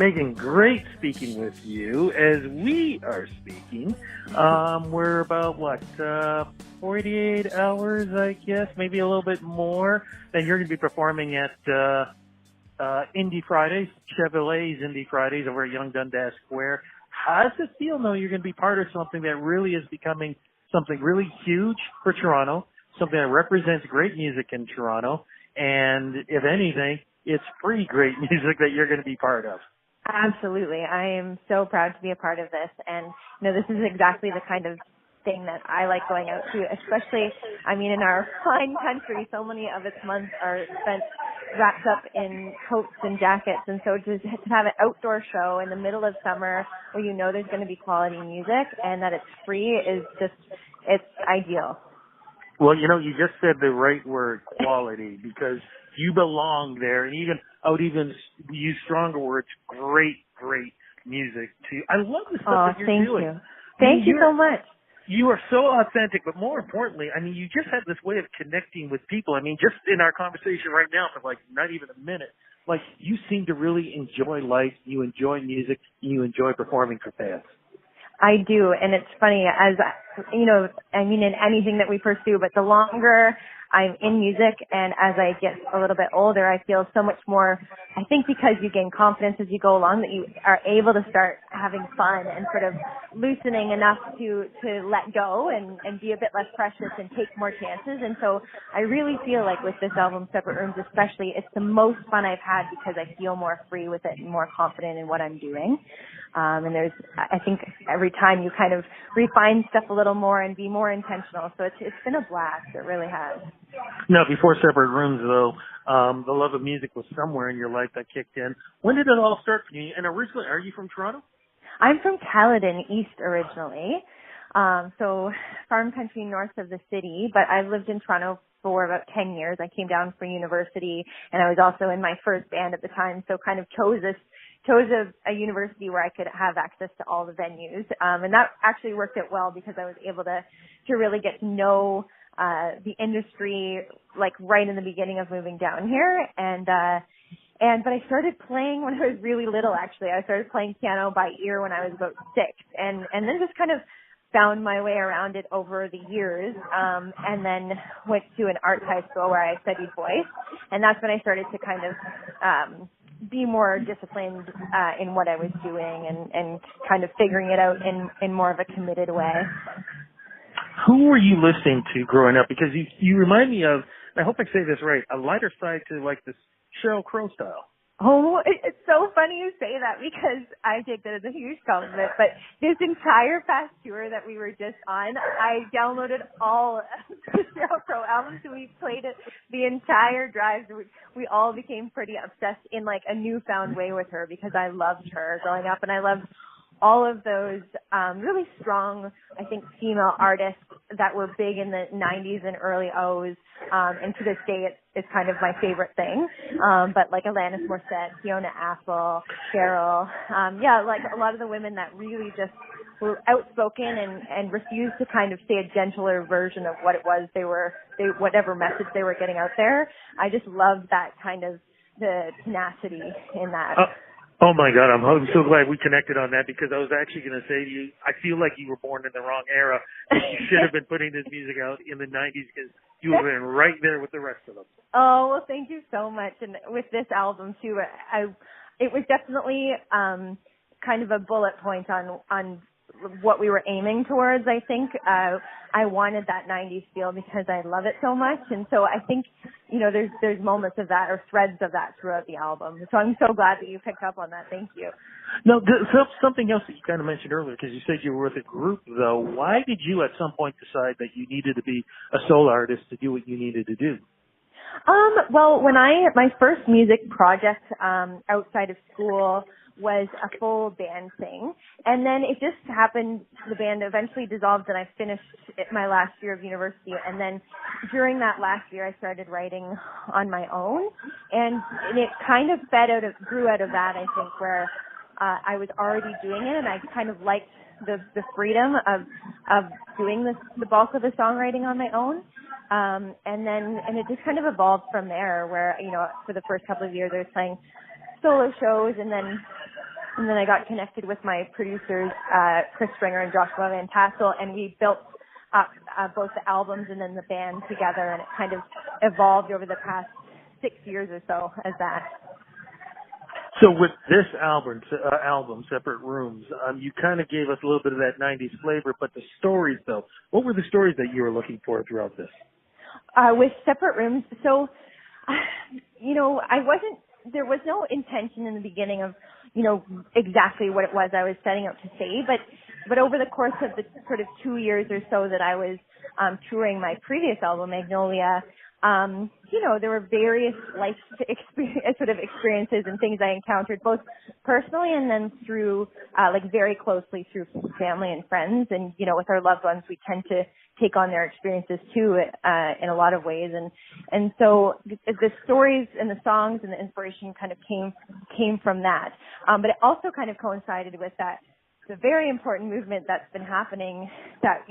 Megan, great speaking with you. As we are speaking, we're about, 48 hours, I guess, maybe a little bit more. Then you're going to be performing at Indie Fridays, Chevrolet's Indie Fridays over at Young Dundas Square. How does it feel, though, you're going to be part of something that really is becoming something really huge for Toronto, something that represents great music in Toronto, and if anything, it's free great music that you're going to be part of? Absolutely. I am so proud to be a part of this. And, this is exactly the kind of thing that I like going out to, especially, in our fine country, so many of its months are spent wrapped up in coats and jackets. And so to have an outdoor show in the middle of summer where there's going to be quality music and that it's free is just, it's ideal. Well, you just said the right word, quality, because you belong there, and I would even use stronger words, great music too. I love the stuff that you're doing. Thank you so much. You are so authentic, but more importantly, you just have this way of connecting with people. Just in our conversation right now for not even a minute, you seem to really enjoy life, you enjoy music, you enjoy performing for fans. I do, and it's funny, in anything that we pursue, but the longer I'm in music and as I get a little bit older, I feel so much more, I think because you gain confidence as you go along, that you are able to start having fun and sort of loosening enough to let go and be a bit less precious and take more chances. And so I really feel like with this album, Separate Rooms especially, it's the most fun I've had because I feel more free with it and more confident in what I'm doing. And I think every time you kind of refine stuff a little more and be more intentional. So it's been a blast. It really has. Now, before Separate Rooms, though, the love of music was somewhere in your life that kicked in. When did it all start for you? And originally, are you from Toronto? I'm from Caledon East originally. So farm country north of the city, but I've lived in Toronto for about 10 years. I came down for university, and I was also in my first band at the time, so kind of chose a university where I could have access to all the venues. And that actually worked out well because I was able to really get to know the industry right in the beginning of moving down here. But I started playing when I was really little, actually. I started playing piano by ear when I was about 6, and then just kind of found my way around it over the years, and then went to an arts high school where I studied voice, and that's when I started to kind of be more disciplined in what I was doing and kind of figuring it out in more of a committed way. Who were you listening to growing up? Because you remind me of, I hope I say this right, a lighter side to this Sheryl Crow style. Oh, it's so funny you say that because I take that as a huge compliment. But this entire past tour that we were just on, I downloaded all the Sheryl Crow albums, and we played it the entire drive. We all became pretty obsessed in a newfound way with her because I loved her growing up, and I loved all of those really strong, I think, female artists that were big in the 90s and early O's. And to this day, it's kind of my favorite thing. But Alanis Morissette, Fiona Apple, Cheryl, a lot of the women that really just were outspoken and refused to kind of say a gentler version of what it was whatever message they were getting out there. I just loved that kind of the tenacity in that. Oh my God, I'm so glad we connected on that because I was actually going to say to you, I feel like you were born in the wrong era. You should have been putting this music out in the 90s because you would have been right there with the rest of them. Oh, well, thank you so much. And with this album, too, it was definitely kind of a bullet point on what we were aiming towards, I think. I wanted that 90s feel because I love it so much. And so I think, there's moments of that or threads of that throughout the album. So I'm so glad that you picked up on that. Thank you. No, something else that you kind of mentioned earlier, because you said you were with a group, though. Why did you at some point decide that you needed to be a solo artist to do what you needed to do? Well, my first music project outside of school was a full band thing. And then it just happened, the band eventually dissolved and I finished my last year of university. And then during that last year, I started writing on my own. And it kind of grew out of that, I think, where I was already doing it and I kind of liked the freedom of doing the bulk of the songwriting on my own. And it just kind of evolved from there where, for the first couple of years I was playing solo shows and then And then I got connected with my producers, Chris Springer and Joshua Van Tassel, and we built up both the albums and then the band together, and it kind of evolved over the past 6 years or so as that. So with this album, Separate Rooms, you kind of gave us a little bit of that 90s flavor, but the stories, though, what were the stories that you were looking for throughout this? With Separate Rooms, so, there was no intention in the beginning of, exactly what it was I was setting out to say, but over the course of the sort of 2 years or so that I was touring my previous album, Magnolia, there were various life experiences and things I encountered both personally and then through, very closely through family and friends. And, with our loved ones, we tend to take on their experiences too, in a lot of ways. And so the stories and the songs and the inspiration kind of came from that. But it also kind of coincided with that, the very important movement that's been happening that,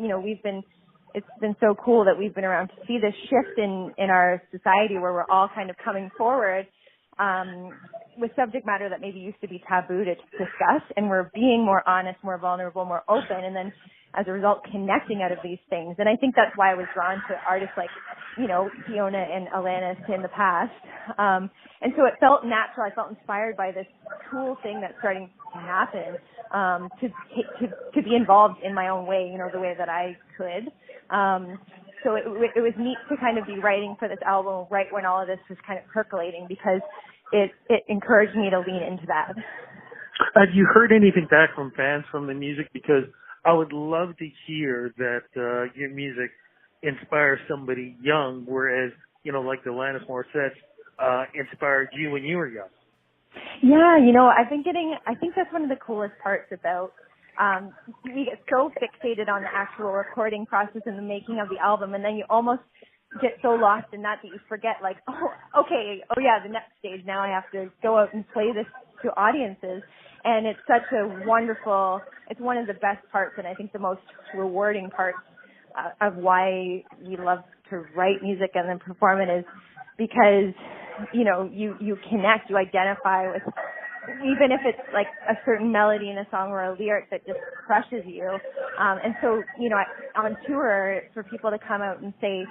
it's been so cool that we've been around to see this shift in our society where we're all kind of coming forward with subject matter that maybe used to be taboo to discuss, and we're being more honest, more vulnerable, more open, and then as a result connecting out of these things. And I think that's why I was drawn to artists like, Fiona and Alanis in the past. And so it felt natural. I felt inspired by this cool thing that's starting to happen, to be involved in my own way, the way that I could. So it was neat to kind of be writing for this album right when all of this was kind of percolating, because it encouraged me to lean into that. Have you heard anything back from fans from the music? Because I would love to hear that your music inspires somebody young, whereas, like the Alanis Morissette inspired you when you were young. Yeah, I think that's one of the coolest parts about, we get so fixated on the actual recording process and the making of the album, and then you almost get so lost in that you forget, the next stage, now I have to go out and play this to audiences. And it's such a wonderful, it's one of the best parts, and I think the most rewarding parts of why we love to write music and then perform it is because, you connect, you identify with, even if it's like a certain melody in a song or a lyric that just crushes you. And so, on tour, for people to come out and say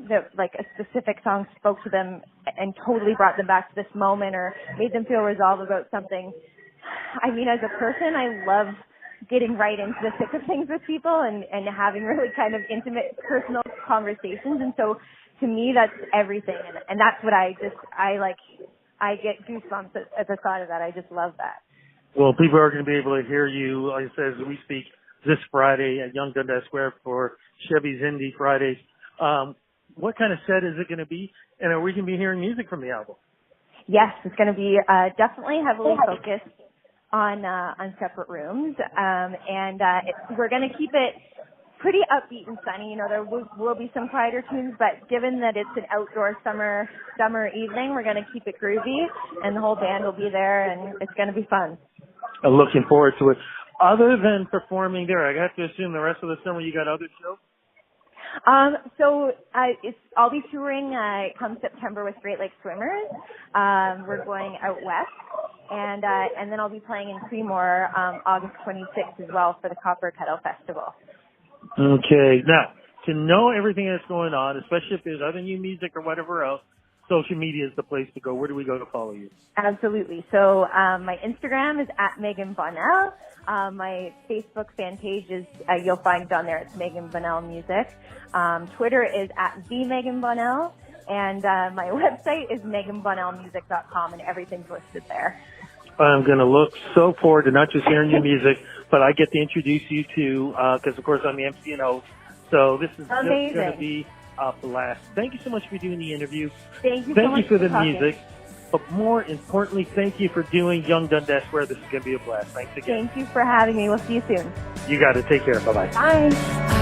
that like a specific song spoke to them and totally brought them back to this moment or made them feel resolved about something. I mean, as a person, I love getting right into the thick of things with people and having really kind of intimate personal conversations. And so to me, that's everything. And that's what I get goosebumps at the thought of that. I just love that. Well, people are going to be able to hear you, like I said, as we speak this Friday at Yonge Dundas Square for Chevy's Indie Fridays. What kind of set is it going to be? And are we going to be hearing music from the album? Yes, it's going to be definitely heavily focused on Separate Rooms. We're going to keep it pretty upbeat and sunny. There will be some quieter tunes, but given that it's an outdoor summer evening, we're going to keep it groovy, and the whole band will be there, and it's going to be fun. I'm looking forward to it. Other than performing there, I have to assume the rest of the summer you got other shows? I'll be touring come September with Great Lakes Swimmers. We're going out west, and then I'll be playing in Seymour August 26th as well for the Copper Kettle Festival. Okay, now to know everything that's going on, especially if there's other new music or whatever else, social media is the place to go. Where do we go to follow you? Absolutely. So my Instagram is @MeganBonnell. My Facebook fan page is, you'll find down there, it's Megan Bonnell Music. Twitter is @TheMeganBonnell. And my website is meganbonnellmusic.com, and everything's listed there. I'm going to look so forward to not just hearing your music, but I get to introduce you to, because of course I'm the MC and host. So this is just going to be a blast. Thank you so much for doing the interview. Thank you for the music. But more importantly, thank you for doing Yonge Dundas Square. This is going to be a blast. Thanks again. Thank you for having me. We'll see you soon. You got it. Take care. Bye-bye. Bye.